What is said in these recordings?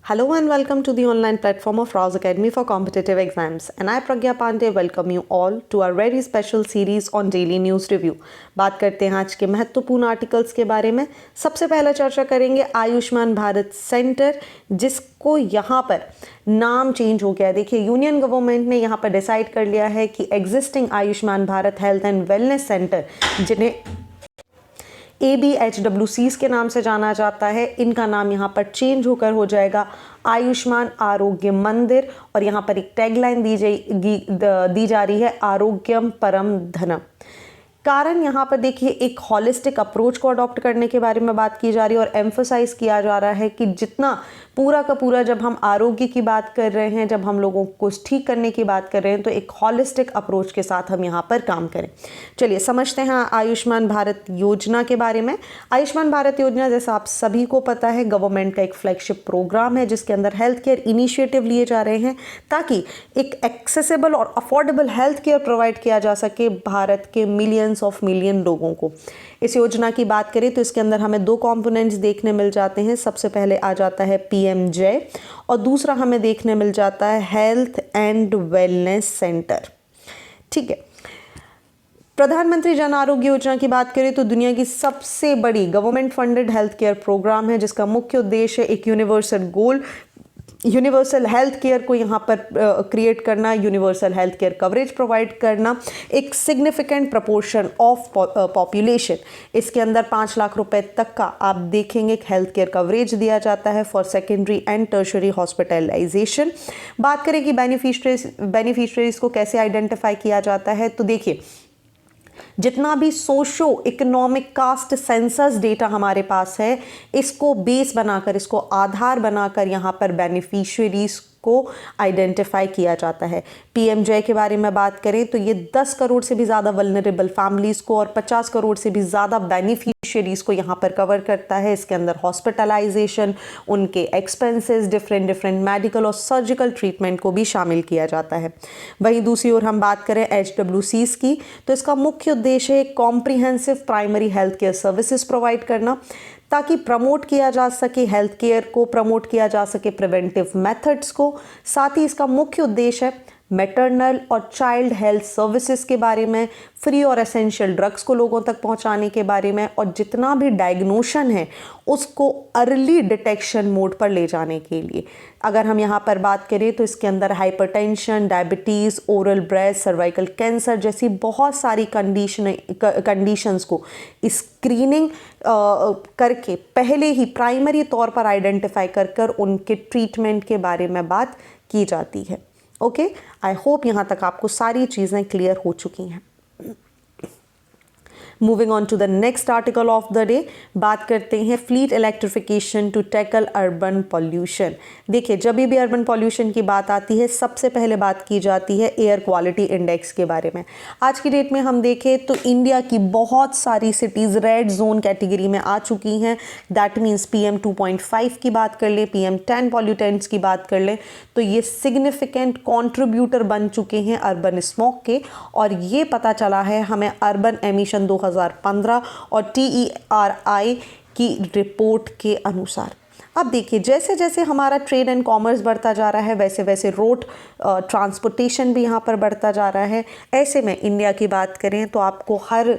Hello and welcome to the online platform of Rouse Academy for Competitive Exams. And I, Pragya Pandey, welcome you all to our very special series on Daily News Review. बात करते हैं आज के महत्वपूर्ण articles के बारे में। सबसे पहले चर्चा करेंगे आयुष्मान भारत सेंटर, जिसको यहाँ पर नाम चेंज हो गया। देखिए, यूनियन गवर्नमेंट ने यहाँ पर डिसाइड कर लिया है कि existing Ayushman Bharat health and wellness centre, जिन्हें ABHWCs के नाम से जाना जाता है, इनका नाम यहाँ पर चेंज होकर हो जाएगा आयुष्मान आरोग्य मंदिर। और यहाँ पर एक टैगलाइन दी जा रही है, आरोग्यम परम धनम। कारण यहाँ पर देखिए, एक हॉलिस्टिक अप्रोच को अडॉप्ट करने के बारे में बात की जा रही है और एम्फोसाइज किया जा रहा है कि जितना पूरा का पूरा जब हम आरोग्य की बात कर रहे हैं, जब हम लोगों को ठीक करने की बात कर रहे हैं, तो एक हॉलिस्टिक अप्रोच के साथ हम यहाँ पर काम करें। चलिए समझते हैं आयुष्मान भारत योजना के बारे में। आयुष्मान भारत योजना, जैसा आप सभी को पता है, गवर्नमेंट का एक फ्लैगशिप प्रोग्राम है जिसके अंदर हेल्थ केयर इनिशिएटिव लिए जा रहे हैं ताकि एक एक्सेसिबल और अफोर्डेबल हेल्थ केयर प्रोवाइड किया जा सके भारत के मिलियन लोगों को। इस योजना की बात करें तो इसके अंदर हमें दो कंपोनेंट्स देखने मिल जाते हैं। सबसे पहले आ जाता है PMJ और दूसरा हमें देखने मिल जाता है हेल्थ एंड वेलनेस सेंटर। ठीक है, प्रधानमंत्री जन आरोग्य योजना की बात करें तो दुनिया की सबसे बड़ी government funded health care programme है, जिसका मुख्य उद्देश्य एक यूनिवर्सल हेल्थ केयर को यहाँ पर क्रिएट करना, universal health care coverage provide करना, एक सिग्निफिकेंट प्रपोर्शन ऑफ पॉपुलेशन। इसके अंदर 5 लाख रुपए तक का आप देखेंगे एक हेल्थ केयर कवरेज दिया जाता है for secondary and tertiary hospitalisation. बात करें कि बेनिफिशरीज को कैसे आइडेंटिफाई किया जाता है, तो देखिए, जितना भी socio economic caste census data हमारे पास है, इसको बेस बनाकर, इसको आधार बनाकर यहाँ पर बेनिफिशियरीज को आइडेंटिफाई किया जाता है। PMJ के बारे में बात करें तो ये 10 करोड़ से भी ज़्यादा वल्नरेबल फैमिलीज़ को और 50 करोड़ से भी ज़्यादा बेनिफिशियरीज़ को यहाँ पर कवर करता है। इसके अंदर हॉस्पिटलाइजेशन, उनके एक्सपेंसेस, डिफरेंट मेडिकल और सर्जिकल ट्रीटमेंट को भी शामिल किया जाता है। वहीं दूसरी ओर हम बात करें HWCs की, तो इसका मुख्य उद्देश्य है comprehensive primary health care services provide करना ताकि प्रमोट किया जा सके हेल्थ केयर को, प्रमोट किया जा सके प्रिवेंटिव मेथड्स को। साथ ही इसका मुख्य उद्देश्य है मैटरनल और चाइल्ड हेल्थ सर्विसेज के बारे में, फ्री और एसेंशियल ड्रग्स को लोगों तक पहुंचाने के बारे में, और जितना भी डायग्नोशन है उसको अर्ली डिटेक्शन मोड पर ले जाने के लिए। अगर हम यहाँ पर बात करें तो इसके अंदर hypertension, diabetes, oral breast, cervical cancer जैसी बहुत सारी कंडीशंस को स्क्रीनिंग करके पहले ही प्राइमरी तौर पर आइडेंटिफाई कर उनके ट्रीटमेंट के बारे में बात की जाती है। ओके, आई होप यहाँ तक आपको सारी चीज़ें क्लियर हो चुकी हैं। Moving on to the next article of the day, बात करते हैं fleet electrification to tackle urban pollution. देखिए, जब भी अर्बन पॉल्यूशन की बात आती है, सबसे पहले बात की जाती है एयर क्वालिटी इंडेक्स के बारे में। आज की डेट में हम देखें तो इंडिया की बहुत सारी सिटीज़ रेड जोन कैटेगरी में आ चुकी हैं। दैट मीन्स PM 2.5 की बात कर ले, PM 10 पॉल्यूटेंट्स की बात कर ले, तो ये सिग्निफिकेंट कॉन्ट्रीब्यूटर बन चुके हैं अर्बन स्मोक के। और ये पता चला है हमें अर्बन एमिशन 2015 और TERI की रिपोर्ट के अनुसार। अब देखिए, जैसे जैसे हमारा ट्रेड एंड कॉमर्स बढ़ता जा रहा है, वैसे वैसे रोड ट्रांसपोर्टेशन भी यहाँ पर बढ़ता जा रहा है। ऐसे में इंडिया की बात करें तो आपको हर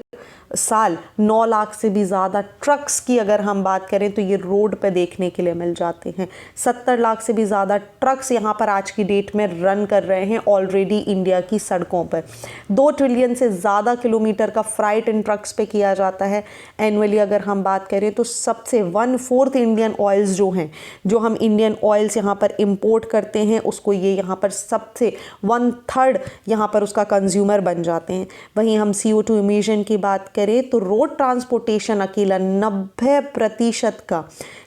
साल 9 लाख से भी ज़्यादा ट्रक्स की अगर हम बात करें तो ये रोड पे देखने के लिए मिल जाते हैं। 70 लाख से भी ज़्यादा ट्रक्स यहाँ पर आज की डेट में रन कर रहे हैं ऑलरेडी इंडिया की सड़कों पर। 2 ट्रिलियन से ज़्यादा किलोमीटर का फ्राइट इन ट्रक्स पे किया जाता है एनुअली। अगर हम बात करें तो सबसे 1/4 इंडियन ऑयल्स जो हैं, जो हम इंडियन ऑयल्स यहाँ पर इम्पोर्ट करते हैं, उसको ये यहाँ पर सबसे 1/3 यहाँ पर उसका कंज्यूमर बन जाते हैं। वहीं हम CO2 इमिशन की बात करें तो रोड ट्रांसपोर्टेशन अकेला 90% का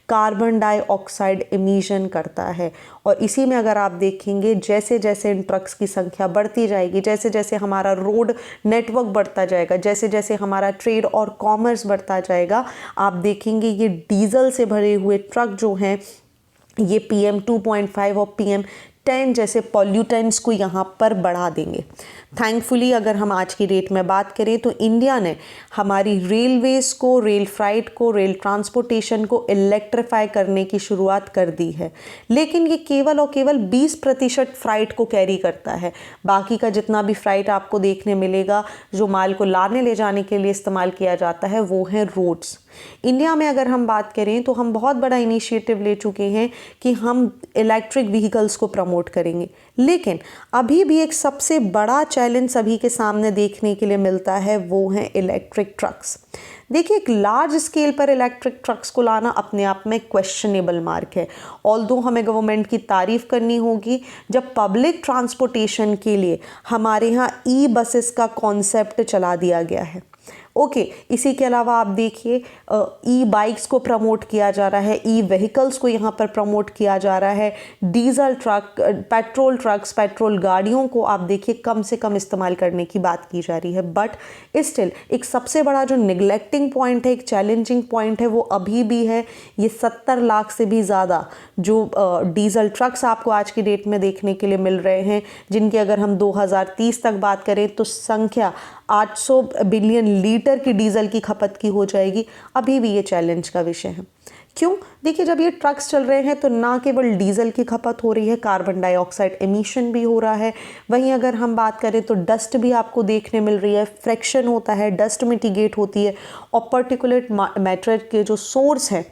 कार्बन डाइऑक्साइड इमिशन करता है। और इसी में अगर आप देखेंगे, जैसे जैसे इन ट्रक्स की संख्या बढ़ती जाएगी, जैसे जैसे हमारा रोड नेटवर्क बढ़ता जाएगा, जैसे जैसे हमारा ट्रेड और कॉमर्स बढ़ता जाएगा, आप देखेंगे ये डीजल से भरे हुए ट्रक जो हैं, ये PM 2.5 और PM 10 जैसे पॉल्यूटेंट्स को यहाँ पर बढ़ा देंगे। थैंकफुली अगर हम आज की डेट में बात करें तो इंडिया ने हमारी रेलवेज़ को, रेल फ्राइट को, रेल ट्रांसपोर्टेशन को इलेक्ट्रीफाई करने की शुरुआत कर दी है। लेकिन ये केवल और केवल 20% फ्राइट को कैरी करता है। बाकी का जितना भी फ्राइट आपको देखने मिलेगा जो माल को लाने ले जाने के लिए इस्तेमाल किया जाता है वो है रोड्स। इंडिया में अगर हम बात करें तो हम बहुत बड़ा इनिशिएटिव ले चुके हैं कि हम इलेक्ट्रिक व्हीकल्स को प्रमोट करेंगे। लेकिन अभी भी एक सबसे बड़ा चैलेंज सभी के सामने देखने के लिए मिलता है, वो है इलेक्ट्रिक ट्रक्स। देखिए, एक लार्ज स्केल पर इलेक्ट्रिक ट्रक्स को लाना अपने आप में क्वेश्चनेबल मार्क है। ऑल्दो हमें गवर्नमेंट की तारीफ करनी होगी जब पब्लिक ट्रांसपोर्टेशन के लिए हमारे यहाँ ई बसेस का कॉन्सेप्ट चला दिया गया है। ओके, इसी के अलावा आप देखिए ई बाइक्स को प्रमोट किया जा रहा है, ई व्हीकल्स को यहाँ पर प्रमोट किया जा रहा है, diesel truck, petrol trucks, petrol गाड़ियों को आप देखिए कम से कम इस्तेमाल करने की बात की जा रही है। बट स्टिल एक सबसे बड़ा जो निगलेक्टिंग पॉइंट है, एक चैलेंजिंग पॉइंट है, वो अभी भी है ये 70 लाख से भी ज़्यादा जो डीजल ट्रक्स आपको आज की डेट में देखने के लिए मिल रहे हैं, जिनकी अगर हम 2030 तक बात करें तो संख्या 800 बिलियन लीटर की डीजल की खपत की हो जाएगी। अभी भी ये चैलेंज का विषय है। क्यों? देखिए, जब ये ट्रक्स चल रहे हैं तो ना केवल डीजल की खपत हो रही है, कार्बन डाइऑक्साइड एमिशन भी हो रहा है। वहीं अगर हम बात करें तो डस्ट भी आपको देखने मिल रही है, फ्रिक्शन होता है, डस्ट मिटिगेट होती है और पर्टिकुलेट मैटर के जो सोर्स हैं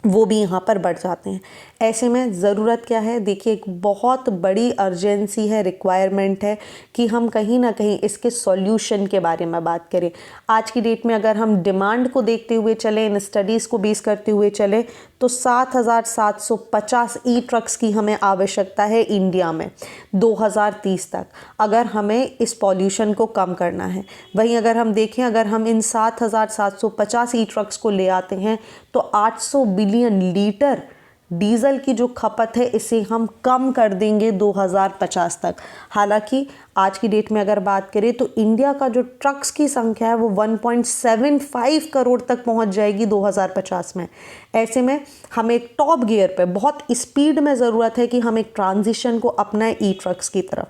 वो भी यहाँ पर बढ़ जाते हैं। ऐसे में ज़रूरत क्या है? देखिए, एक बहुत बड़ी अर्जेंसी है, रिक्वायरमेंट है कि हम कहीं ना कहीं इसके सॉल्यूशन के बारे में बात करें। आज की डेट में अगर हम डिमांड को देखते हुए चलें, इन स्टडीज़ को बेस करते हुए चलें तो 7,750 ई ट्रक्स की हमें आवश्यकता है इंडिया में 2030 तक, अगर हमें इस पॉल्यूशन को कम करना है। वहीं अगर हम देखें, अगर हम इन 7,750 ई ट्रक्स को ले आते हैं तो 800 बिलियन लीटर डीजल की जो खपत है इसे हम कम कर देंगे 2050 तक। हालांकि आज की डेट में अगर बात करें तो इंडिया का जो ट्रक्स की संख्या है वो 1.75 करोड़ तक पहुंच जाएगी 2050 में। ऐसे में हमें टॉप गियर पे बहुत स्पीड में ज़रूरत है कि हम एक ट्रांजिशन को अपनाएं ई ट्रक्स की तरफ।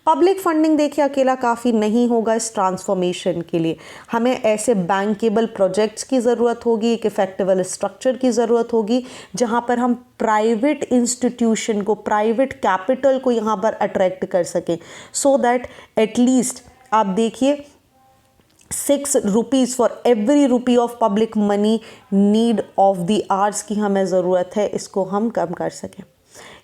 पब्लिक फंडिंग देखिए अकेला काफ़ी नहीं होगा इस ट्रांसफॉर्मेशन के लिए। हमें ऐसे बैंकेबल प्रोजेक्ट्स की ज़रूरत होगी, एक इफेक्टिव स्ट्रक्चर की ज़रूरत होगी जहाँ पर हम प्राइवेट इंस्टीट्यूशन को, प्राइवेट कैपिटल को यहाँ पर अट्रैक्ट कर सकें, सो दैट एटलीस्ट आप देखिए 6 rupees for every rupee of public money need of the hours की हमें ज़रूरत है, इसको हम कम कर सकें।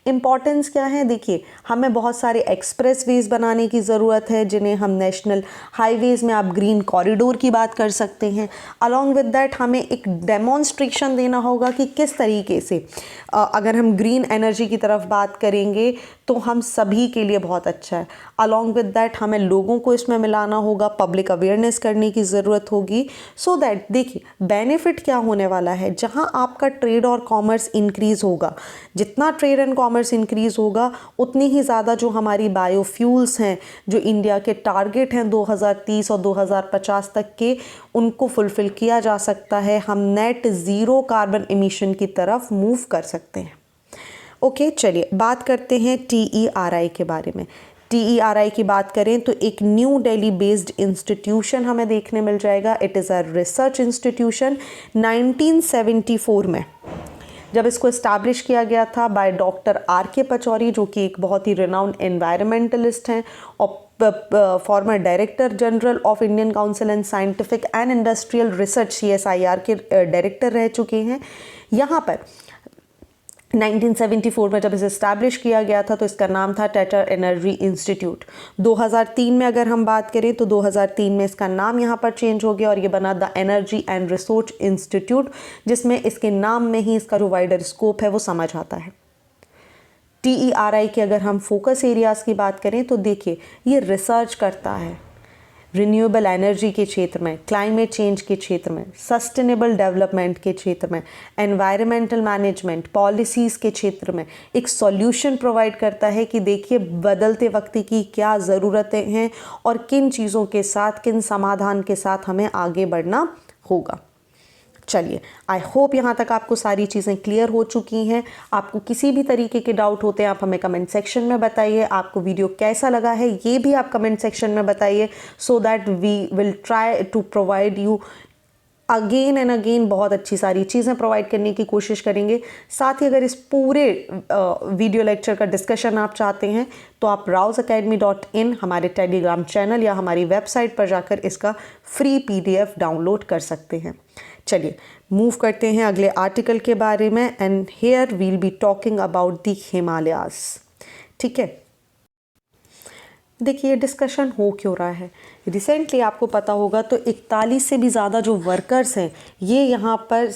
इम्पॉर्टेंस क्या है? देखिए, हमें बहुत सारे एक्सप्रेसवेज बनाने की ज़रूरत है जिन्हें हम नेशनल हाईवेज़ में आप ग्रीन कॉरिडोर की बात कर सकते हैं। अलॉन्ग विद दैट हमें एक डेमोन्स्ट्रेशन देना होगा कि किस तरीके से अगर हम ग्रीन एनर्जी की तरफ बात करेंगे तो हम सभी के लिए बहुत अच्छा है। अलॉन्ग विद दैट हमें लोगों को इसमें मिलाना होगा, पब्लिक अवेयरनेस करने की ज़रूरत होगी, सो दैट देखिए बेनिफिट क्या होने वाला है। जहाँ आपका ट्रेड और कॉमर्स इंक्रीज़ होगा, जितना ट्रेड एंड कॉमर्स इंक्रीज़ होगा उतनी ही ज़्यादा जो हमारी बायोफ्यूल्स हैं, जो इंडिया के टारगेट हैं 2030 और 2050 तक के, उनको फुलफ़िल किया जा सकता है। हम नेट ज़ीरो कार्बन एमिशन की तरफ मूव कर सकते हैं। ओके, चलिए बात करते हैं TERI के बारे में। TERI की बात करें तो एक न्यू दिल्ली बेस्ड इंस्टीट्यूशन हमें देखने मिल जाएगा। It is a research institution. 1974 में जब इसको इस्टेब्लिश किया गया था बाय डॉक्टर RK पचौरी, जो कि एक बहुत ही रिनाउंड एनवायरमेंटलिस्ट हैं और farmer director general of Indian council and scientific and industrial research CSIR के डायरेक्टर रह चुके हैं। यहाँ पर 1974 में जब इसे इस्टेब्लिश किया गया था तो इसका नाम था टाटा एनर्जी इंस्टीट्यूट। 2003 में अगर हम बात करें तो 2003 में इसका नाम यहाँ पर चेंज हो गया और ये बना the energy and resource institute, जिसमें इसके नाम में ही इसका जो वाइडर स्कोप है वो समझ आता है। TERI के अगर हम फोकस एरियाज़ की बात करें तो देखिए ये रिसर्च करता है रिन्यूएबल एनर्जी के क्षेत्र में, क्लाइमेट चेंज के क्षेत्र में, सस्टेनेबल डेवलपमेंट के क्षेत्र में, एनवायरमेंटल मैनेजमेंट पॉलिसीज़ के क्षेत्र में एक सॉल्यूशन प्रोवाइड करता है कि देखिए बदलते वक्त की क्या ज़रूरतें हैं और किन चीज़ों के साथ, किन समाधान के साथ हमें आगे बढ़ना होगा। चलिए, आई होप यहाँ तक आपको सारी चीज़ें क्लियर हो चुकी हैं। आपको किसी भी तरीके के डाउट होते हैं आप हमें कमेंट सेक्शन में बताइए। आपको वीडियो कैसा लगा है ये भी आप कमेंट सेक्शन में बताइए, so that we will try to provide you again and again बहुत अच्छी सारी चीज़ें प्रोवाइड करने की कोशिश करेंगे। साथ ही अगर इस पूरे वीडियो लेक्चर का डिस्कशन आप चाहते हैं तो आप raosacademy.in हमारे टेलीग्राम चैनल या हमारी वेबसाइट पर जाकर इसका फ्री PDF डाउनलोड कर सकते हैं। चलिए मूव करते हैं अगले आर्टिकल के बारे में, and here we'll be talking about the Himalayas. ठीक है, देखिए डिस्कशन हो क्यों रहा है। रिसेंटली आपको पता होगा तो 41 से भी ज़्यादा जो वर्कर्स हैं ये यहाँ पर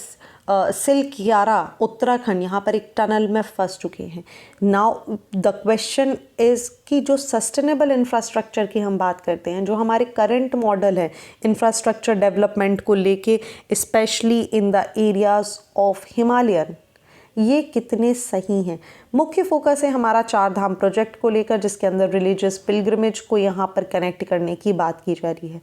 सिलकियारा उत्तराखंड यहाँ पर एक टनल में फंस चुके हैं। नाउ द क्वेश्चन इज़ कि जो सस्टेनेबल इंफ्रास्ट्रक्चर की हम बात करते हैं, जो हमारे करंट मॉडल है इंफ्रास्ट्रक्चर डेवलपमेंट को लेके, specially in the areas of Himalayan, ये कितने सही हैं। मुख्य फोकस है हमारा चार धाम प्रोजेक्ट को लेकर, जिसके अंदर रिलीजियस पिलग्रिमेज को यहाँ पर कनेक्ट करने की बात की जा रही है।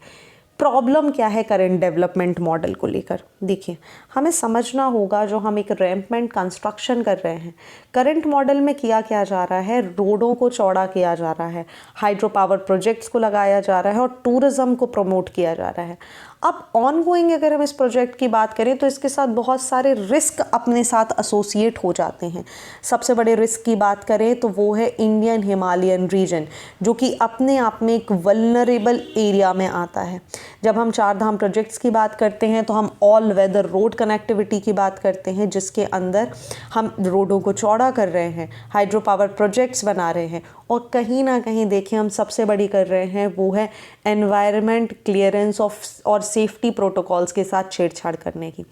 प्रॉब्लम क्या है करंट डेवलपमेंट मॉडल को लेकर? देखिए, हमें समझना होगा जो हम एक रैम्पमेंट कंस्ट्रक्शन कर रहे हैं, करंट मॉडल में किया क्या जा रहा है, रोडों को चौड़ा किया जा रहा है, हाइड्रो पावर प्रोजेक्ट्स को लगाया जा रहा है और टूरिज़्म को प्रमोट किया जा रहा है। अब ऑनगोइंग अगर हम इस प्रोजेक्ट की बात करें तो इसके साथ बहुत सारे रिस्क अपने साथ एसोसिएट हो जाते हैं। सबसे बड़े रिस्क की बात करें तो वो है इंडियन हिमालयन रीजन, जो कि अपने आप में एक वल्नरेबल एरिया में आता है। जब हम चार धाम प्रोजेक्ट्स की बात करते हैं तो हम ऑल वेदर रोड कनेक्टिविटी की बात करते हैं, जिसके अंदर हम रोडों को चौड़ा कर रहे हैं, हाइड्रो पावर प्रोजेक्ट्स बना रहे हैं, और कहीं ना कहीं देखें हम सबसे बड़ी कर रहे हैं वो है एनवायरनमेंट क्लियरेंस ऑफ और सेफ्टी प्रोटोकॉल्स के साथ छेड़छाड़ करने की।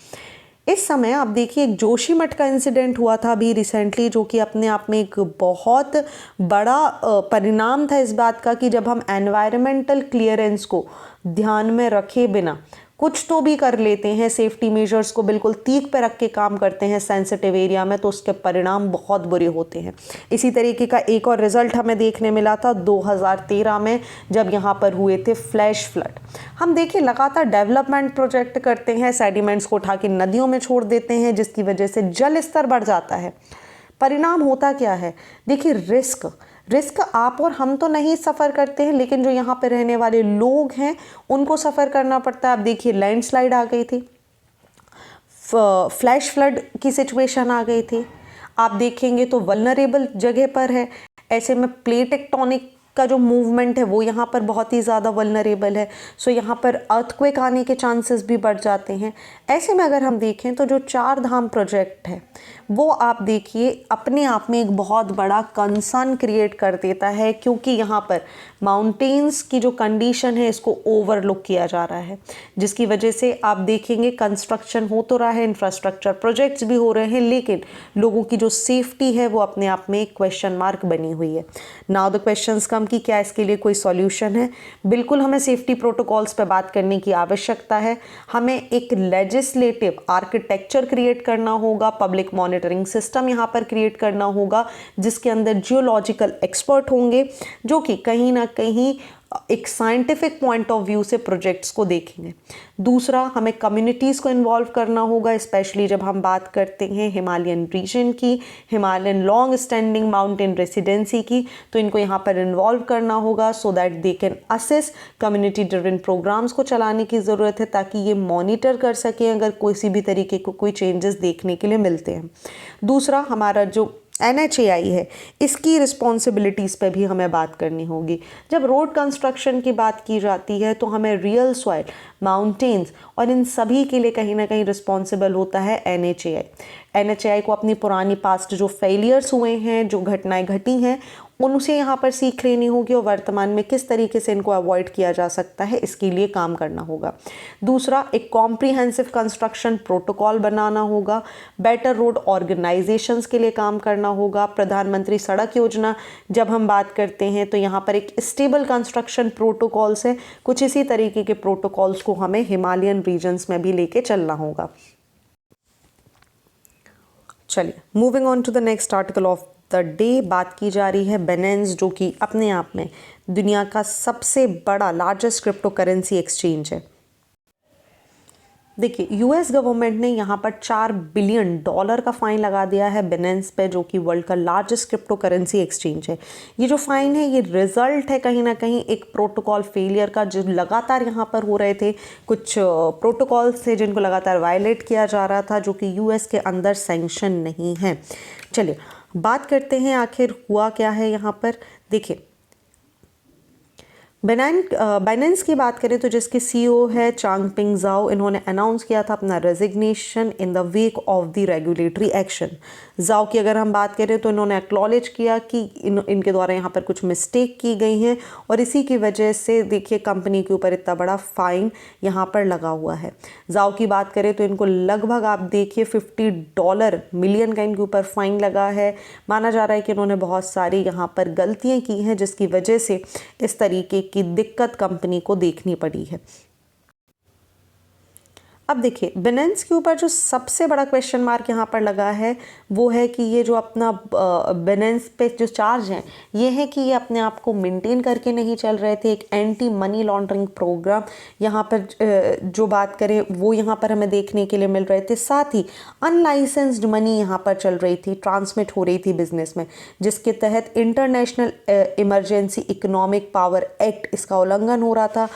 इस समय आप देखिए एक जोशीमठ का इंसिडेंट हुआ था अभी रिसेंटली, जो कि अपने आप में एक बहुत बड़ा परिणाम था इस बात का कि जब हम एनवायरमेंटल क्लियरेंस को ध्यान में रखे बिना कुछ तो भी कर लेते हैं, सेफ्टी मेजर्स को बिल्कुल तीक पे रख के काम करते हैं सेंसिटिव एरिया में, तो उसके परिणाम बहुत बुरे होते हैं। इसी तरीके का एक और रिजल्ट हमें देखने मिला था 2013 में, जब यहाँ पर हुए थे फ्लैश फ्लड। हम देखिए लगातार डेवलपमेंट प्रोजेक्ट करते हैं, सेडिमेंट्स को उठा के नदियों में छोड़ देते हैं, जिसकी वजह से जल स्तर बढ़ जाता है। परिणाम होता क्या है? देखिए रिस्क आप और हम तो नहीं सफ़र करते हैं, लेकिन जो यहाँ पे रहने वाले लोग हैं उनको सफ़र करना पड़ता है। अब देखिए लैंडस्लाइड आ गई थी, फ्लैश फ्लड की सिचुएशन आ गई थी। आप देखेंगे तो वल्नरेबल जगह पर है, ऐसे में प्लेट टेक्टोनिक का जो मूवमेंट है वो यहाँ पर बहुत ही ज़्यादा वल्नरेबल है। सो यहाँ पर अर्थक्वेक आने के चांसेस भी बढ़ जाते हैं। ऐसे में अगर हम देखें तो जो चार धाम प्रोजेक्ट है वो आप देखिए अपने आप में एक बहुत बड़ा कंसर्न क्रिएट कर देता है, क्योंकि यहाँ पर माउंटेन्स की जो कंडीशन है इसको ओवरलुक किया जा रहा है, जिसकी वजह से आप देखेंगे कंस्ट्रक्शन हो तो रहा है, इंफ्रास्ट्रक्चर प्रोजेक्ट्स भी हो रहे हैं, लेकिन लोगों की जो सेफ्टी है वो अपने आप में एक क्वेश्चन मार्क बनी हुई है। नाउ द क्वेश्चंस कम कि क्या इसके लिए कोई सॉल्यूशन है? बिल्कुल हमें सेफ्टी प्रोटोकॉल्स पर बात करने की आवश्यकता है। हमें एक लेजिस्लेटिव आर्किटेक्चर क्रिएट करना होगा, पब्लिक मॉनिटरिंग सिस्टम यहाँ पर क्रिएट करना होगा, जिसके अंदर जियोलॉजिकल एक्सपर्ट होंगे जो कि कहीं ना कहीं एक साइंटिफिक पॉइंट ऑफ व्यू से प्रोजेक्ट्स को देखेंगे। दूसरा, हमें कम्युनिटीज़ को इन्वॉल्व करना होगा, स्पेशली जब हम बात करते हैं हिमालयन रीजन की, Himalayan long standing mountain residency की, तो इनको यहाँ पर इन्वॉल्व करना होगा so that they can assess. Community driven programmes को चलाने की ज़रूरत है ताकि ये मॉनिटर कर सकें अगर किसी भी तरीके को कोई चेंजेस देखने के लिए मिलते हैं। दूसरा, हमारा जो NHAI है इसकी रिस्पॉन्सिबिलिटीज़ पे भी हमें बात करनी होगी। जब रोड कंस्ट्रक्शन की बात की जाती है तो हमें रियल सॉइल, माउंटेन्स और इन सभी के लिए कहीं ना कहीं रिस्पॉन्सिबल होता है NHAI को अपनी पुरानी पास्ट जो फेलियर्स हुए हैं, जो घटनाएं घटी हैं, उनसे यहाँ पर सीख लेनी होगी और वर्तमान में किस तरीके से इनको अवॉइड किया जा सकता है इसके लिए काम करना होगा। दूसरा, एक कॉम्प्रिहेंसिव कंस्ट्रक्शन प्रोटोकॉल बनाना होगा, बेटर रोड ऑर्गेनाइजेशंस के लिए काम करना होगा। प्रधानमंत्री सड़क योजना जब हम बात करते हैं तो यहाँ पर एक स्टेबल कंस्ट्रक्शन प्रोटोकॉल्स है, कुछ इसी तरीके के प्रोटोकॉल्स को हमें हिमालयन रीजन्स में भी लेके चलना होगा। चलिए moving on to the next article of the day, बात की जा रही है बाइनेंस, जो कि अपने आप में दुनिया का सबसे बड़ा लार्जेस्ट क्रिप्टो करेंसी एक्सचेंज है। देखिए यूएस गवर्नमेंट ने यहाँ पर $4 बिलियन का फ़ाइन लगा दिया है बिनेंस पे, जो कि वर्ल्ड का लार्जेस्ट क्रिप्टो करेंसी एक्सचेंज है। ये जो फ़ाइन है ये रिजल्ट है कहीं ना कहीं एक प्रोटोकॉल फेलियर का, जो लगातार यहाँ पर हो रहे थे। कुछ प्रोटोकॉल्स थे जिनको लगातार वायलेट किया जा रहा था, जो कि यूएस के अंदर सैंक्शन नहीं है। चलिए बात करते हैं आखिर हुआ क्या है यहाँ पर। देखिए बाइनेंस की बात करें तो जिसके सीईओ है चांगपिंग ज़ाओ, इन्होंने अनाउंस किया था अपना resignation in the wake of the regulatory action. Zhao की अगर हम बात करें तो इन्होंने एक्नॉलेज किया कि इनके द्वारा यहाँ पर कुछ मिस्टेक की गई हैं और इसी की वजह से देखिए कंपनी के ऊपर इतना बड़ा फ़ाइन यहाँ पर लगा हुआ है। ज़ाओ की बात करें तो इनको लगभग आप देखिए $50 मिलियन का इनके ऊपर फ़ाइन लगा है। माना जा रहा है कि इन्होंने बहुत सारी यहाँ पर गलतियाँ की हैं जिसकी वजह से इस तरीके की दिक्कत कंपनी को देखनी पड़ी है। अब देखिए बिनेंस के ऊपर जो सबसे बड़ा क्वेश्चन मार्क यहाँ पर लगा है वो है कि ये जो अपना बिनेंस पे जो चार्ज हैं ये है कि ये अपने आप को मेंटेन करके नहीं चल रहे थे। एक एंटी मनी लॉन्ड्रिंग प्रोग्राम यहाँ पर जो बात करें वो यहाँ पर हमें देखने के लिए मिल रहे थे। साथ ही अनलाइसेंस्ड मनी यहाँ पर चल रही थी, ट्रांसमिट हो रही थी बिजनेस में, जिसके तहत international emergency economic power act इसका उल्लंघन हो रहा था।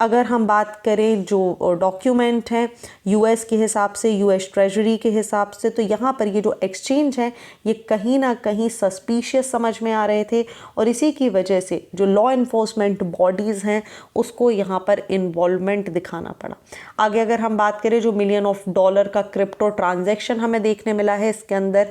अगर हम बात करें जो डॉक्यूमेंट हैं यूएस के हिसाब से, यूएस ट्रेजरी के हिसाब से, तो यहाँ पर ये जो एक्सचेंज है ये कहीं ना कहीं सस्पिशियस समझ में आ रहे थे और इसी की वजह से जो लॉ इन्फोर्समेंट बॉडीज़ हैं उसको यहाँ पर इन्वॉल्वमेंट दिखाना पड़ा। आगे अगर हम बात करें जो $1 मिलियन का क्रिप्टो ट्रांजैक्शन हमें देखने मिला है, इसके अंदर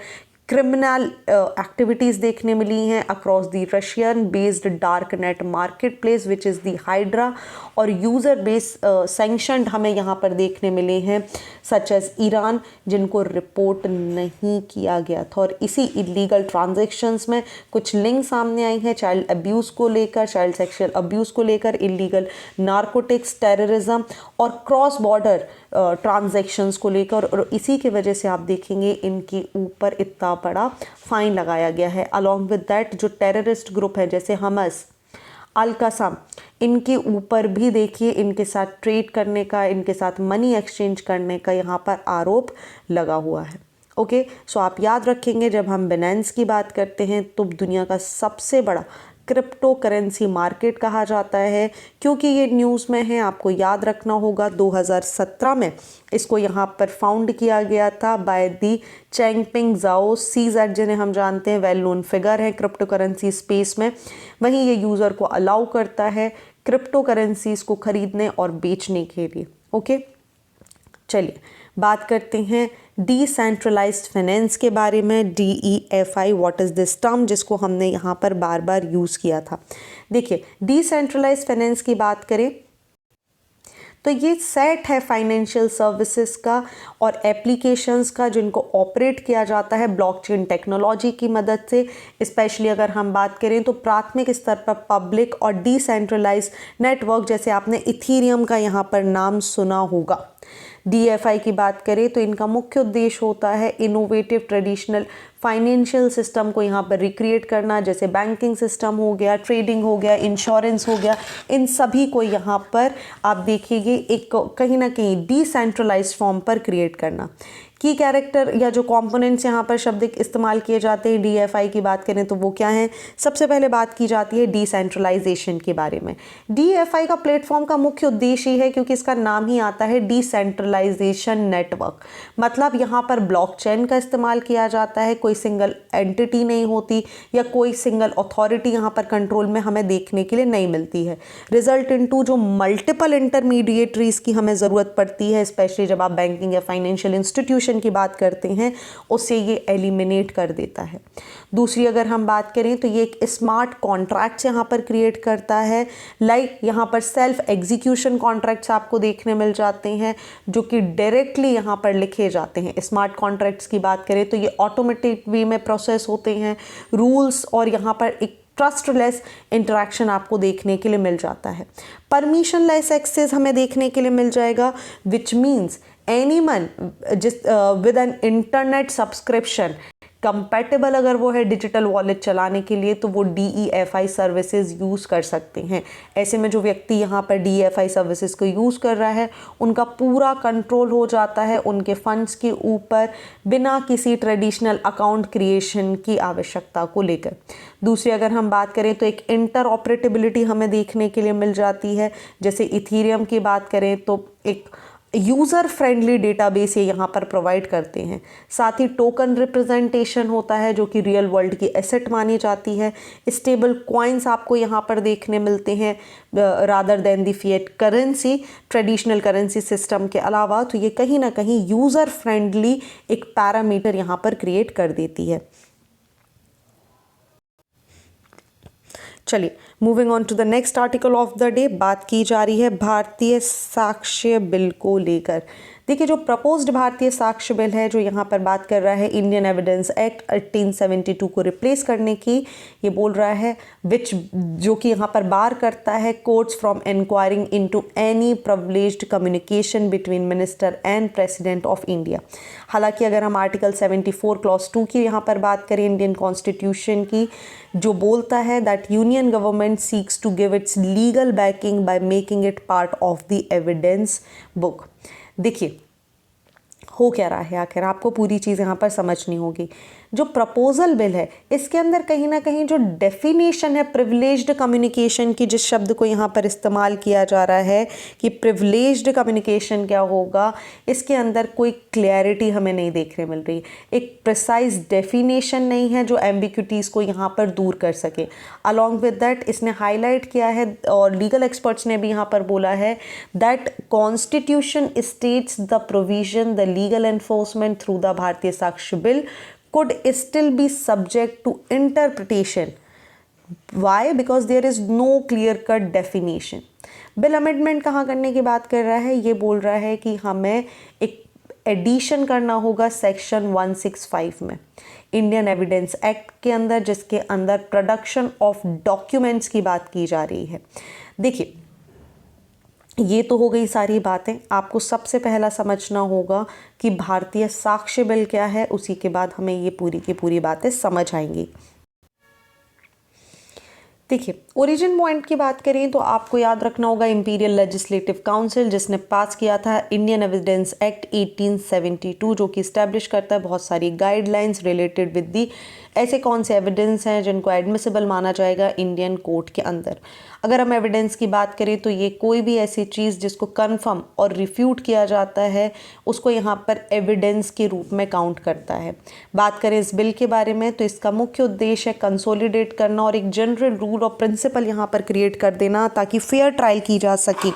क्रिमिनल एक्टिविटीज़ देखने मिली हैं across the Russian based dark net market place which is the hydra, और यूज़र बेस सैंक्शनड हमें यहाँ पर देखने मिले हैं सच एज ईरान, जिनको रिपोर्ट नहीं किया गया था। और इसी इलीगल ट्रांजैक्शंस में कुछ लिंक सामने आई हैं चाइल्ड अब्यूज़ को लेकर, चाइल्ड सेक्सुअल अब्यूज़ को लेकर, इलीगल नारकोटिक्स, टेररिज्म और क्रॉस बॉर्डर ट्रांजैक्शंस को लेकर, और इसी की वजह से आप देखेंगे इनके ऊपर इतना बड़ा फाइन लगाया गया है। अलॉन्ग विद दैट जो टेररिस्ट ग्रुप है जैसे हमस, अल कसाम, इनके ऊपर भी देखिए इनके साथ ट्रेड करने का, इनके साथ मनी एक्सचेंज करने का यहाँ पर आरोप लगा हुआ है। ओके, सो आप याद रखेंगे जब हम बिनेंस की बात करते हैं तो दुनिया का सबसे बड़ा क्रिप्टो करेंसी मार्केट कहा जाता है, क्योंकि ये न्यूज़ में है। आपको याद रखना होगा 2017 में इसको यहाँ पर फाउंड किया गया था बाय दी चैंगपिंग ज़ाओ, सीज़ेड जिन्हें हम जानते हैं वेल नोन फिगर है क्रिप्टो करेंसी स्पेस में। वहीं ये यूज़र को अलाउ करता है क्रिप्टो करेंसीज़ को खरीदने और बेचने के लिए। ओके, चलिए बात करते हैं डिसेंट्रलाइज्ड फाइनेंस के बारे में। DEFI, what is this term, जिसको हमने यहाँ पर बार बार यूज़ किया था। देखिए डिसेंट्रलाइज्ड फाइनेंस की बात करें तो ये सेट है फाइनेंशियल सर्विसेज का और एप्लीकेशंस का जिनको ऑपरेट किया जाता है ब्लॉकचेन टेक्नोलॉजी की मदद से। स्पेशली अगर हम बात करें तो प्राथमिक स्तर पर पब्लिक और डिसेंट्रलाइज्ड नेटवर्क, जैसे आपने इथीरियम का यहाँ पर नाम सुना होगा। DFI की बात करें तो इनका मुख्य उद्देश्य होता है इनोवेटिव ट्रेडिशनल फाइनेंशियल सिस्टम को यहाँ पर रिक्रिएट करना, जैसे बैंकिंग सिस्टम हो गया, ट्रेडिंग हो गया, इंश्योरेंस हो गया, इन सभी को यहाँ पर आप देखिए एक कहीं ना कहीं डिसेंट्रलाइज्ड फॉर्म पर क्रिएट करना। की कैरेक्टर या जो कंपोनेंट्स यहाँ पर शब्द इस्तेमाल किए जाते हैं DFI की बात करें तो वो क्या हैं। सबसे पहले बात की जाती है डिसेंट्रलाइजेशन के बारे में। DFI का प्लेटफॉर्म का मुख्य उद्देश्य है, क्योंकि इसका नाम ही आता है डिसेंट्रलाइजेशन नेटवर्क, मतलब यहाँ पर ब्लॉकचेन का इस्तेमाल किया जाता है। कोई सिंगल एंटिटी नहीं होती या कोई सिंगल अथॉरिटी यहाँ पर कंट्रोल में हमें देखने के लिए नहीं मिलती है। रिजल्ट इनटू जो मल्टीपल इंटरमीडिएटरीज की हमें ज़रूरत पड़ती है, स्पेशली जब आप बैंकिंग या फाइनेंशियल इंस्टीट्यूशन की बात करते हैं, उससे ये एलिमिनेट कर देता है। दूसरी अगर हम बात करें तो ये एक स्मार्ट कॉन्ट्रैक्ट्स यहाँ पर क्रिएट करता है। लाइक यहाँ पर सेल्फ एग्जीक्यूशन कॉन्ट्रैक्ट्स आपको देखने मिल जाते हैं जो कि डायरेक्टली यहाँ पर लिखे जाते हैं। स्मार्ट कॉन्ट्रैक्ट्स की बात करें तो ये ऑटोमेटिक वे में प्रोसेस होते हैं, रूल्स और यहाँ पर एक ट्रस्टलेस इंटरेक्शन आपको देखने के लिए मिल जाता है। परमिशनलेस एक्सेस हमें देखने के लिए मिल जाएगा, विच मीन्स एनीवन जिस with an internet subscription compatible अगर वो है डिजिटल वॉलेट चलाने के लिए तो वो DEFI सर्विसेज यूज़ कर सकते हैं। ऐसे में जो व्यक्ति यहाँ पर DEFI सर्विसेज को यूज़ कर रहा है उनका पूरा कंट्रोल हो जाता है उनके फंड्स के ऊपर बिना किसी ट्रेडिशनल अकाउंट क्रिएशन की आवश्यकता को लेकर। दूसरी अगर हम बात करें तो एक इंटर ऑपरेटेबिलिटी हमें देखने के लिए मिल जाती है। जैसे इथीरियम की बात करें तो एक यूज़र फ्रेंडली डेटाबेस ये यहाँ पर प्रोवाइड करते हैं। साथ ही टोकन रिप्रेजेंटेशन होता है जो कि रियल वर्ल्ड की एसेट मानी जाती है। स्टेबल कॉइन्स आपको यहाँ पर देखने मिलते हैं rather than the fiat currency, traditional currency system के अलावा। तो ये कहीं ना कहीं यूज़र फ्रेंडली एक पैरामीटर यहाँ पर क्रिएट कर देती है। चलिए moving on to the next article of the day, बात की जा रही है भारतीय साक्ष्य बिल को लेकर। देखिए जो प्रपोज्ड भारतीय साक्ष्य बिल है जो यहाँ पर बात कर रहा है इंडियन एविडेंस एक्ट 1872 को रिप्लेस करने की, ये बोल रहा है विच जो कि यहाँ पर बार करता है courts from enquiring into any privileged communication between minister and president of India. हालांकि अगर हम आर्टिकल 74 क्लॉज 2 की यहाँ पर बात करें इंडियन कॉन्स्टिट्यूशन की, जो बोलता है that union government seeks to give its legal backing by making it part of the evidence book. देखिए हो क्या रहा है, आखिर आपको पूरी चीज़ यहाँ पर समझनी होगी। जो प्रपोजल बिल है इसके अंदर कहीं ना कहीं जो डेफिनेशन है प्रिविलेज्ड कम्युनिकेशन की, जिस शब्द को यहाँ पर इस्तेमाल किया जा रहा है कि प्रिविलेज्ड कम्युनिकेशन क्या होगा, इसके अंदर कोई क्लैरिटी हमें नहीं देखने मिल रही। एक प्रिसाइज डेफिनेशन नहीं है जो एम्बिग्यूटीज़ को यहाँ पर दूर कर सके। अलॉन्ग विद दैट इसने हाईलाइट किया है और लीगल एक्सपर्ट्स ने भी यहाँ पर बोला है that constitution states the provision the legal enforcement through the भारतीय साक्ष्य bill could still be subject to interpretation. Why? Because there is no clear-cut definition. Bill amendment कहाँ करने की बात कर रहा है, ये बोल रहा है कि हमें एक एडिशन करना होगा सेक्शन 165 में इंडियन एविडेंस एक्ट के अंदर, जिसके अंदर प्रोडक्शन ऑफ डॉक्यूमेंट्स की बात की जा रही है। देखिए ये तो हो गई सारी बातें। आपको सबसे पहला समझना होगा कि भारतीय साक्ष्य बिल क्या है, उसी के बाद हमें ये पूरी की पूरी बातें समझ आएंगी। देखिए ओरिजिन पॉइंट की बात करें तो आपको याद रखना होगा इंपीरियल लेजिस्लेटिव काउंसिल जिसने पास किया था इंडियन एविडेंस एक्ट 1872, जो कि इस्टेब्लिश करता है बहुत सारी गाइडलाइंस रिलेटेड विद दी ऐसे कौन से एविडेंस हैं जिनको एडमिसिबल माना जाएगा इंडियन कोर्ट के अंदर। अगर हम एविडेंस की बात करें तो ये कोई भी ऐसी चीज़ जिसको कन्फर्म और रिफ्यूट किया जाता है उसको यहाँ पर एविडेंस के रूप में काउंट करता है। बात करें इस बिल के बारे में तो इसका मुख्य उद्देश्य है कंसोलिडेट करना और एक जनरल रूल और प्रिंसिपल यहाँ पर क्रिएट कर देना ताकि फेयर ट्रायल की जा सके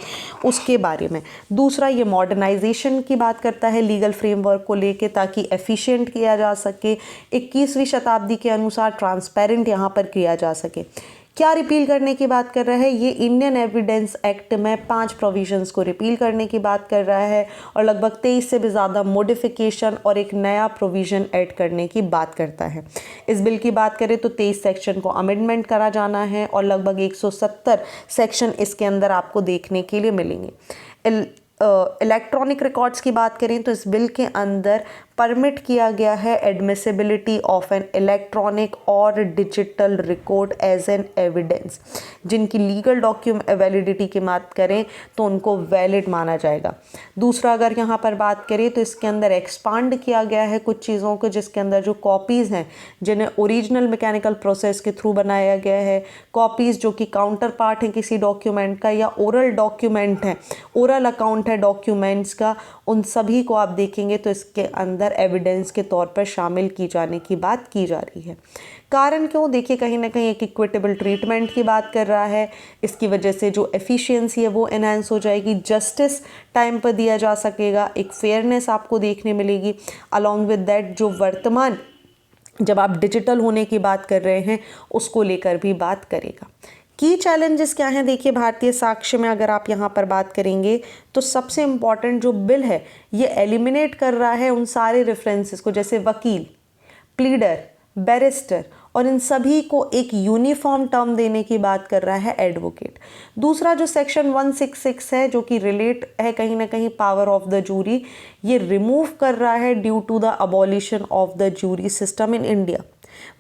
उसके बारे में। दूसरा ये मॉडर्नाइजेशन की बात करता है लीगल फ्रेमवर्क को लेके ताकि एफिशिएंट किया जा सके, 21वीं शताब्दी के अनुसार ट्रांसपेरेंट यहाँ पर किया जा सके। क्या रिपील करने की बात कर रहा है, ये इंडियन एविडेंस एक्ट में 5 प्रोविजंस को रिपील करने की बात कर रहा है और लगभग 23 से भी ज़्यादा मॉडिफिकेशन और एक नया प्रोविज़न ऐड करने की बात करता है। इस बिल की बात करें तो 23 सेक्शन को अमेंडमेंट करा जाना है और लगभग 170 सेक्शन इसके अंदर आपको देखने के लिए मिलेंगे। इलेक्ट्रॉनिक रिकॉर्ड्स की बात करें तो इस बिल के अंदर परमिट किया गया है एडमिसिबिलिटी ऑफ एन इलेक्ट्रॉनिक और digital record as an evidence, जिनकी लीगल डॉक्यूमेंट वैलिडिटी की बात करें तो उनको वैलिड माना जाएगा। दूसरा अगर यहाँ पर बात करें तो इसके अंदर एक्सपांड किया गया है कुछ चीज़ों को, जिसके अंदर जो कॉपीज़ हैं जिन्हें ओरिजिनल मैकेनिकल प्रोसेस के थ्रू बनाया गया है, कॉपीज़ जो कि काउंटर पार्ट है किसी डॉक्यूमेंट का या ओरल डॉक्यूमेंट है, ओरल अकाउंट है डॉक्यूमेंट्स का, उन सभी को आप देखेंगे तो इसके अंदर एविडेंस के तौर पर शामिल की जाने की बात की जा रही है। कारण क्यों, देखिए कहीं ना कहीं एक इक्विटेबल ट्रीटमेंट की बात कर रहा है। इसकी वजह से जो एफिशिएंसी है वो एनहांस हो जाएगी, जस्टिस टाइम पर दिया जा सकेगा, एक फेयरनेस आपको देखने मिलेगी। अलॉन्ग विद दैट जो वर्तमान जब आप डिजिटल होने की बात कर रहे हैं उसको लेकर भी बात करेगा। की चैलेंजेस क्या हैं, देखिए भारतीय साक्ष्य में अगर आप यहाँ पर बात करेंगे तो सबसे इम्पॉर्टेंट जो बिल है ये एलिमिनेट कर रहा है उन सारे रेफरेंसेस को, जैसे वकील, प्लीडर, बैरिस्टर और इन सभी को एक यूनिफॉर्म टर्म देने की बात कर रहा है एडवोकेट। दूसरा जो सेक्शन 166 है जो कि रिलेट है कहीं ना कहीं पावर ऑफ द जूरी, ये रिमूव कर रहा है due to the abolition of the jury system in India.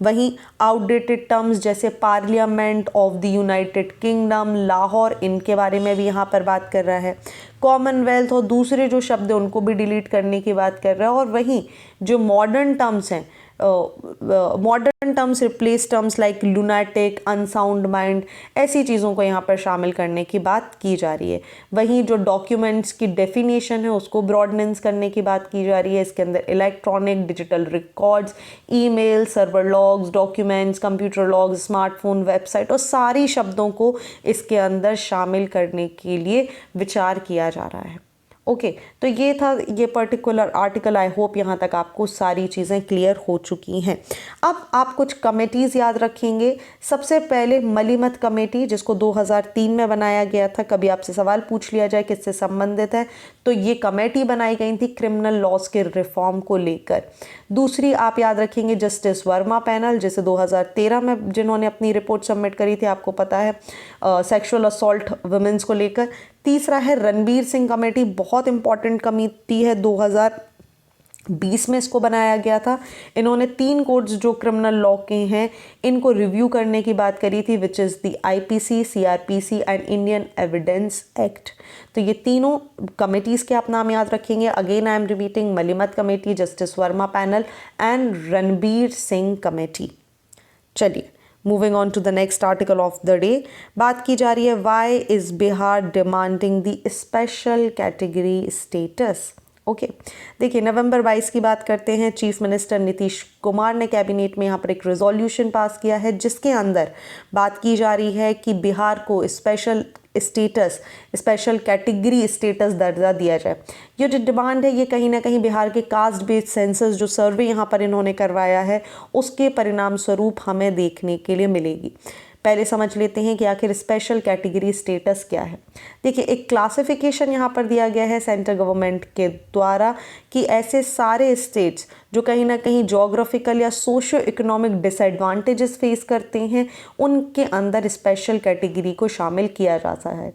वहीं आउटडेटेड टर्म्स जैसे parliament of the United Kingdom, Lahore, इनके बारे में भी यहाँ पर बात कर रहा है। कॉमनवेल्थ और दूसरे जो शब्द हैं उनको भी डिलीट करने की बात कर रहा है। और वहीं जो मॉडर्न टर्म्स हैं, modern terms replace terms like lunatic, unsound mind, ऐसी चीज़ों को यहाँ पर शामिल करने की बात की जा रही है। वहीं जो डॉक्यूमेंट्स की डेफिनेशन है उसको ब्रॉडनेंस करने की बात की जा रही है। इसके अंदर electronic digital records, email, server logs, documents, computer logs, smartphone, website और सारी शब्दों को इसके अंदर शामिल करने के लिए विचार किया जा रहा है। ओके, तो ये था ये पर्टिकुलर आर्टिकल। आई होप यहाँ तक आपको सारी चीज़ें क्लियर हो चुकी हैं। अब आप कुछ कमेटीज़ याद रखेंगे। सबसे पहले मलीमत कमेटी, जिसको 2003 में बनाया गया था। कभी आपसे सवाल पूछ लिया जाए किससे संबंधित है, तो ये कमेटी बनाई गई थी क्रिमिनल लॉज के रिफॉर्म को लेकर। दूसरी आप याद रखेंगे जस्टिस वर्मा पैनल, जिसे 2013 में जिन्होंने अपनी रिपोर्ट सबमिट करी थी, आपको पता है, सेक्सुअल असॉल्ट वुमेन्स को लेकर। तीसरा है रणबीर सिंह कमेटी, बहुत इंपॉर्टेंट कमेटी है, 2020 में इसको बनाया गया था। इन्होंने 3 कोड्स जो क्रिमिनल लॉ के हैं इनको रिव्यू करने की बात करी थी, which is the IPC, CRPC and Indian evidence act. तो ये तीनों कमेटीज़ के आप नाम याद रखेंगे। Again I am repeating, Malimath committee, justice Verma panel and Ranbir Singh committee. चलिए, moving on to the next article of the day. बात की जा रही है why is Bihar demanding the special category status. Okay, देखिए नवंबर 22 की बात करते हैं। चीफ मिनिस्टर नीतीश कुमार ने कैबिनेट में यहाँ पर एक रेजोल्यूशन पास किया है, जिसके अंदर बात की जा रही है कि बिहार को special status, special category status दर्जा दिया जाए। ये जो डिमांड है ये कहीं ना कहीं बिहार के कास्ट बेस्ड सेंसस जो सर्वे यहाँ पर इन्होंने करवाया है उसके परिणाम स्वरूप हमें देखने के लिए मिलेगी। पहले समझ लेते हैं कि आखिर स्पेशल कैटेगरी स्टेटस क्या है। देखिए, एक क्लासिफिकेशन यहाँ पर दिया गया है सेंट्रल गवर्नमेंट के द्वारा कि ऐसे सारे स्टेट्स जो कहीं ना कहीं जोग्राफिकल या सोशो इकोनॉमिक डिसएडवांटेजेस फेस करते हैं उनके अंदर स्पेशल कैटेगरी को शामिल किया जाता है।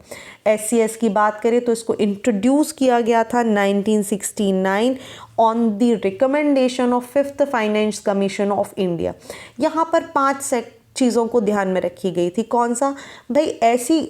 SCS की बात करें तो इसको इंट्रोड्यूस किया गया था 1969 on the recommendation of 5th finance commission of India. यहाँ पर 5 चीज़ों को ध्यान में रखी गई थी। कौन सा? भाई ऐसी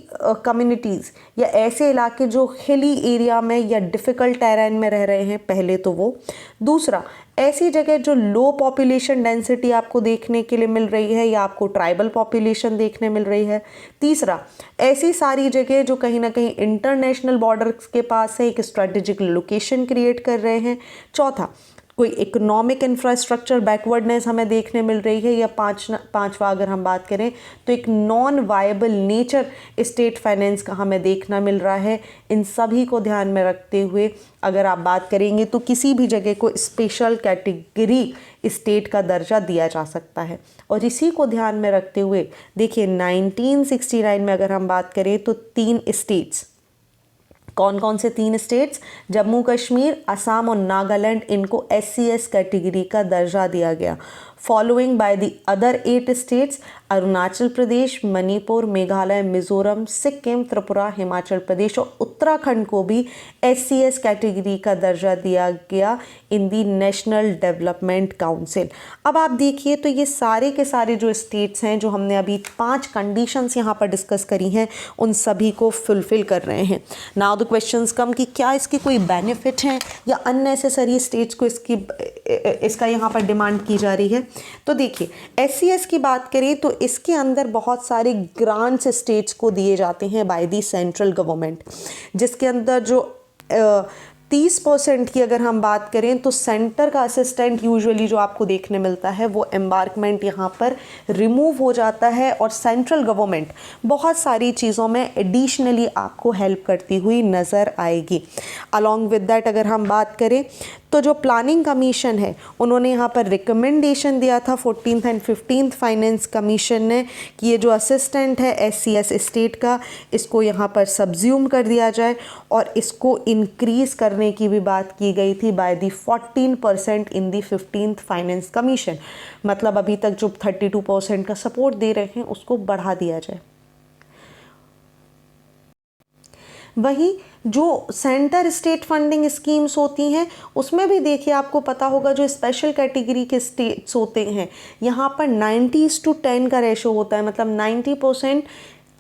कम्युनिटीज़ या ऐसे इलाके जो हिली एरिया में या डिफ़िकल्ट टेरेन में रह रहे हैं, पहले तो वो। दूसरा, ऐसी जगह जो लो पॉपुलेशन डेंसिटी आपको देखने के लिए मिल रही है या आपको ट्राइबल पॉपुलेशन देखने मिल रही है। तीसरा, ऐसी सारी जगह जो कहीं ना कहीं इंटरनेशनल बॉर्डर्स के पास है, एक स्ट्रेटेजिक लोकेशन क्रिएट कर रहे हैं। चौथा, कोई इकोनॉमिक इंफ्रास्ट्रक्चर बैकवर्डनेस हमें देखने मिल रही है। या पांचवा अगर हम बात करें तो एक non viable nature state finance का हमें देखना मिल रहा है। इन सभी को ध्यान में रखते हुए अगर आप बात करेंगे तो किसी भी जगह को स्पेशल कैटेगरी स्टेट का दर्जा दिया जा सकता है। और इसी को ध्यान में रखते हुए देखिए 1969 में अगर हम बात करें तो 3 स्टेट्स, कौन कौन से 3 स्टेट्स? जम्मू कश्मीर, असम और नागालैंड, इनको SCS कैटेगरी का दर्जा दिया गया। Following by the other 8 states Arunachal Pradesh, Manipur, Meghalaya, Mizoram, Sikkim, Tripura, Himachal Pradesh और उत्तराखंड को भी SCS कैटेगरी का दर्जा दिया गया इन दी नेशनल डेवलपमेंट काउंसिल। अब आप देखिए तो ये सारे के सारे जो स्टेट्स हैं जो हमने अभी 5 कंडीशंस यहाँ पर डिस्कस करी हैं उन सभी को फुलफिल कर रहे हैं। नाउ द क्वेश्चंस कम कि क्या इसके कोई बेनिफिट हैं या अननेसेसरी स्टेट्स को इसका यहाँ पर डिमांड की जा रही है। तो देखिए SCS की बात करें तो इसके अंदर बहुत सारे ग्रांट्स स्टेट्स को दिए जाते हैं बाय दी सेंट्रल गवर्नमेंट, जिसके अंदर जो 30% की अगर हम बात करें तो सेंटर का असिस्टेंट यूजुअली जो आपको देखने मिलता है वो एम्बार्कमेंट यहाँ पर रिमूव हो जाता है और सेंट्रल गवर्नमेंट बहुत सारी चीज़ों में एडिशनली आपको हेल्प करती हुई नज़र आएगी। अलॉन्ग विद दैट अगर हम बात करें तो जो प्लानिंग कमीशन है उन्होंने यहाँ पर रिकमेंडेशन दिया था 14th and 15th finance commission ने कि ये जो असिस्टेंट है SCS स्टेट का, इसको यहाँ पर सब्ज्यूम कर दिया जाए और इसको इंक्रीज़ करने की भी बात की गई थी by the 14% in the 15th finance commission. मतलब अभी तक जो 32% का सपोर्ट दे रहे हैं उसको बढ़ा दिया जाए। वहीं जो सेंटर स्टेट फंडिंग स्कीम्स होती हैं उसमें भी देखिए आपको पता होगा जो स्पेशल कैटेगरी के स्टेट्स होते हैं यहाँ पर 90:10 का रेशो होता है। मतलब 90%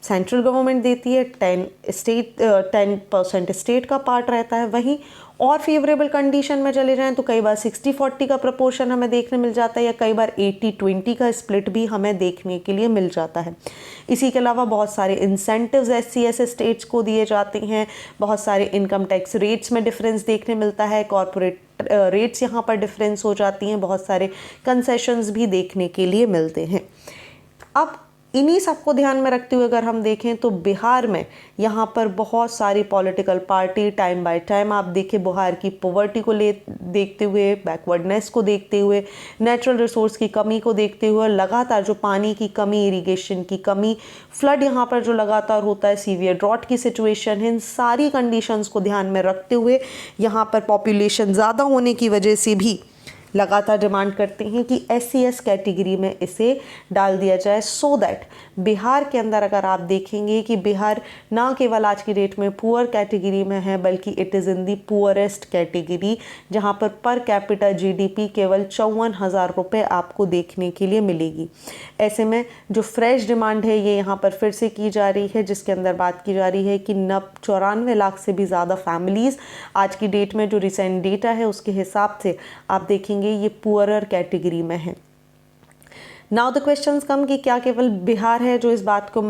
सेंट्रल गवर्नमेंट देती है, 10% स्टेट का पार्ट रहता है। वहीं और फेवरेबल कंडीशन में चले जाएं तो कई बार 60-40 का प्रपोर्शन हमें देखने मिल जाता है या कई बार 80-20 का स्प्लिट भी हमें देखने के लिए मिल जाता है। इसी के अलावा बहुत सारे इंसेंटिव्स SCS स्टेट्स को दिए जाते हैं, बहुत सारे इनकम टैक्स रेट्स में डिफरेंस देखने मिलता है, कॉरपोरेट रेट्स यहाँ पर डिफरेंस हो जाती हैं, बहुत सारे कंसेशंस भी देखने के लिए मिलते हैं। अब इन्हीं सबको ध्यान में रखते हुए अगर हम देखें तो बिहार में यहाँ पर बहुत सारी political party time by time आप देखें बिहार की पॉवर्टी को देखते हुए, बैकवर्डनेस को देखते हुए, नेचुरल रिसोर्स की कमी को देखते हुए, लगातार जो पानी की कमी, इरिगेशन की कमी, फ्लड यहाँ पर जो लगातार होता है, सीवियर ड्रॉट की सिचुएशन है, इन सारी कंडीशंस को ध्यान में रखते हुए यहाँ पर पॉपुलेशन ज़्यादा होने की वजह से भी लगातार डिमांड करते हैं कि SCS कैटेगरी में इसे डाल दिया जाए, सो दैट बिहार के अंदर अगर आप देखेंगे कि बिहार ना केवल आज की डेट में पुअर कैटेगरी में है बल्कि it is in the poorest category, जहां पर कैपिटा GDP केवल 54,000 रुपये आपको देखने के लिए मिलेगी। ऐसे में जो फ्रेश डिमांड है ये यहाँ पर फिर से की जा रही है, जिसके अंदर बात की जा रही है कि 94 लाख से भी ज़्यादा फैमिलीज़ आज की डेट में जो रिसेंट डेटा है उसके हिसाब से आप देखेंगे ये पुअरर कैटेगरी में है। नाउ द क्वेश्चंस कम कि क्या केवल बिहार है जो इस बात को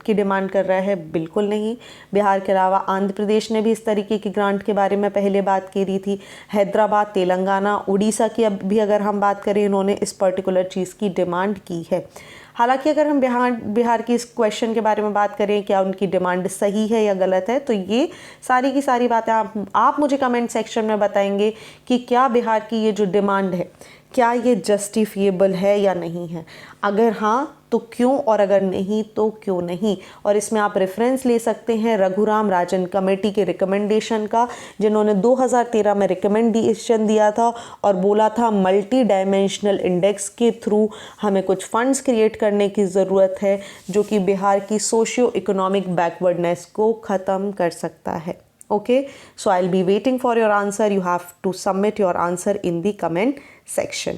की डिमांड कर रहा है? बिल्कुल नहीं। बिहार के अलावा आंध्र प्रदेश ने भी इस तरीके की ग्रांट के बारे में पहले बात करी थी। हैदराबाद, तेलंगाना, उड़ीसा की अब भी अगर हम बात करें, इन्होंने इस पर्टिकुलर चीज़ की डिमांड की है। हालांकि अगर हम बिहार की इस क्वेश्चन के बारे में बात करें क्या उनकी डिमांड सही है या गलत है, तो ये सारी की सारी बातें आप मुझे कमेंट सेक्शन में बताएंगे कि क्या बिहार की ये जो डिमांड है क्या ये जस्टिफिएबल है या नहीं है। अगर हाँ तो क्यों, और अगर नहीं तो क्यों नहीं। और इसमें आप रेफरेंस ले सकते हैं रघुराम राजन कमेटी के रिकमेंडेशन का, जिन्होंने 2013 में रिकमेंडेशन दिया था और बोला था मल्टी डायमेंशनल इंडेक्स के थ्रू हमें कुछ फंड्स क्रिएट करने की ज़रूरत है जो कि बिहार की सोशियो इकोनॉमिक बैकवर्डनेस को ख़त्म कर सकता है। Okay, so I'll be waiting for your answer. You have to submit your answer in the comment section.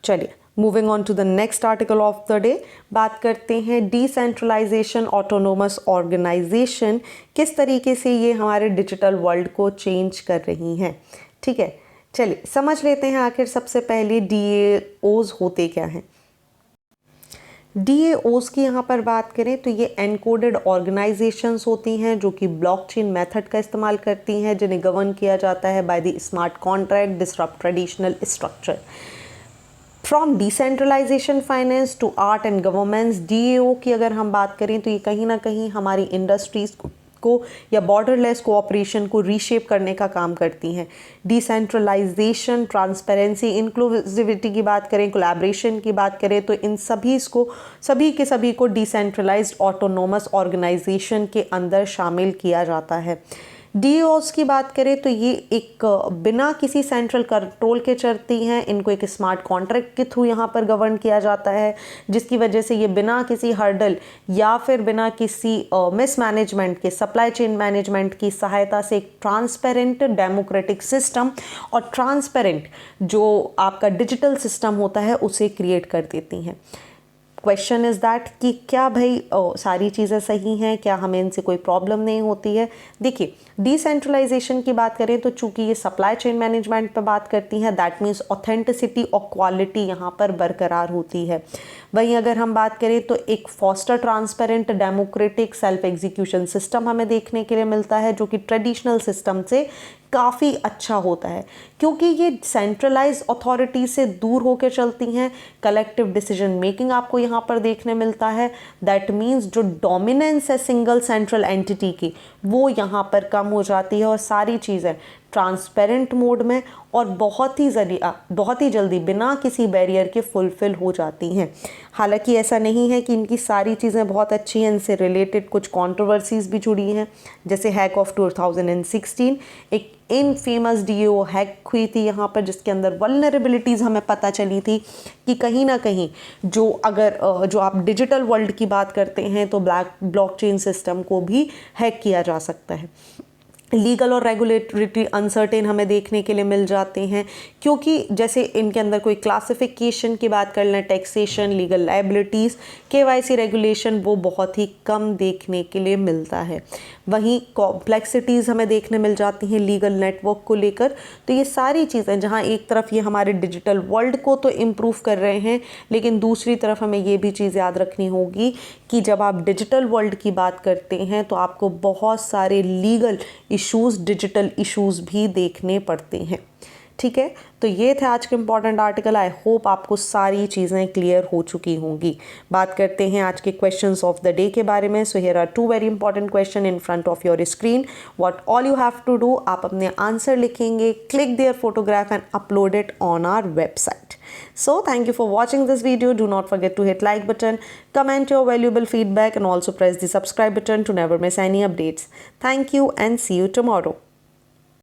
चलिए, moving on to the next article of the day, बात करते हैं डिसेंट्रलाइजेशन ऑटोनोमस ऑर्गेनाइजेशन किस तरीके से ये हमारे डिजिटल वर्ल्ड को चेंज कर रही हैं। ठीक है, चलिए समझ लेते हैं आखिर सबसे पहले DAOs होते क्या हैं। DAOs की यहाँ पर बात करें तो ये एनकोडेड ऑर्गेनाइजेशंस होती हैं जो कि ब्लॉकचेन मेथड का इस्तेमाल करती हैं, जिन्हें गवर्न किया जाता है by the smart contract disrupt traditional structure. From decentralisation finance to art and governance, DAO की अगर हम बात करें तो ये कहीं ना कहीं हमारी इंडस्ट्रीज़ को या बॉर्डरलेस कोऑपरेशन को रीशेप करने का काम करती हैं। डिसेंट्रलाइजेशन, ट्रांसपेरेंसी, इंक्लूसिविटी की बात करें, कोलैबोरेशन की बात करें तो इन सभी के सभी को डिसेंट्रलाइज्ड ऑटोनोमस ऑर्गेनाइजेशन के अंदर शामिल किया जाता है। DAOs की बात करें तो ये एक बिना किसी सेंट्रल कंट्रोल के चलती हैं, इनको एक स्मार्ट कॉन्ट्रैक्ट के थ्रू यहाँ पर गवर्न किया जाता है, जिसकी वजह से ये बिना किसी हर्डल या फिर बिना किसी मिसमैनेजमेंट के, सप्लाई चेन मैनेजमेंट की सहायता से एक ट्रांसपेरेंट डेमोक्रेटिक सिस्टम और ट्रांसपेरेंट जो आपका डिजिटल सिस्टम होता है उसे क्रिएट कर देती हैं। क्वेश्चन इज़ दैट कि क्या भाई सारी चीज़ें सही हैं, क्या हमें इनसे कोई प्रॉब्लम नहीं होती है। देखिए, डिसेंट्रलाइजेशन की बात करें तो चूंकि ये सप्लाई चेन मैनेजमेंट पर बात करती हैं, दैट मीन्स ऑथेंटिसिटी और क्वालिटी यहाँ पर बरकरार होती है। वहीं अगर हम बात करें तो एक foster transparent democratic self execution system हमें देखने के लिए मिलता है जो कि ट्रेडिशनल सिस्टम से काफ़ी अच्छा होता है, क्योंकि ये सेंट्रलाइज अथॉरिटी से दूर होकर चलती हैं। कलेक्टिव डिसीजन मेकिंग आपको यहाँ पर देखने मिलता है। दैट मीन्स जो डोमिनेंस है सिंगल सेंट्रल एंटिटी की, वो यहाँ पर कम हो जाती है और सारी चीज़ें ट्रांसपेरेंट मोड में और बहुत ही जल्दी बिना किसी बैरियर के फुलफ़िल हो जाती हैं। हालांकि ऐसा नहीं है कि इनकी सारी चीज़ें बहुत अच्छी हैं, इनसे रिलेटेड कुछ कंट्रोवर्सीज भी जुड़ी हैं। जैसे हैक ऑफ 2016, एक इनफेमस डीओ हैक हुई थी यहाँ पर, जिसके अंदर वल्नरेबिलिटीज़ हमें पता चली थी कि कहीं ना कहीं जो आप डिजिटल वर्ल्ड की बात करते हैं तो ब्लॉकचेन सिस्टम को भी हैक किया जा सकता है। लीगल और रेगुलेटरी अनसर्टेन हमें देखने के लिए मिल जाते हैं, क्योंकि जैसे इनके अंदर कोई क्लासिफिकेशन की बात कर लें, taxation, legal liabilities, KYC regulation, वो बहुत ही कम देखने के लिए मिलता है। वहीं कॉम्प्लेक्सिटीज़ हमें देखने मिल जाती हैं लीगल नेटवर्क को लेकर। तो ये सारी चीज़ें, जहाँ एक तरफ ये हमारे डिजिटल वर्ल्ड को तो इम्प्रूव कर रहे हैं, लेकिन दूसरी तरफ हमें ये भी चीज़ याद रखनी होगी कि जब आप डिजिटल वर्ल्ड की बात करते हैं तो आपको बहुत सारे लीगल इश्यूज़, डिजिटल इश्यूज़ भी देखने पड़ते हैं। ठीक है, तो ये थे आज के इम्पॉर्टेंट आर्टिकल। आई होप आपको सारी चीज़ें क्लियर हो चुकी होंगी। बात करते हैं आज के क्वेश्चंस ऑफ द डे के बारे में। So here are 2 very important question in front of your screen. What all you have to do, आप अपने आंसर लिखेंगे, click there photograph and upload it on our website. So thank you for watching this video. Do not forget to hit like button, comment your valuable feedback and also press the subscribe button to never miss any updates. Thank you and see you tomorrow.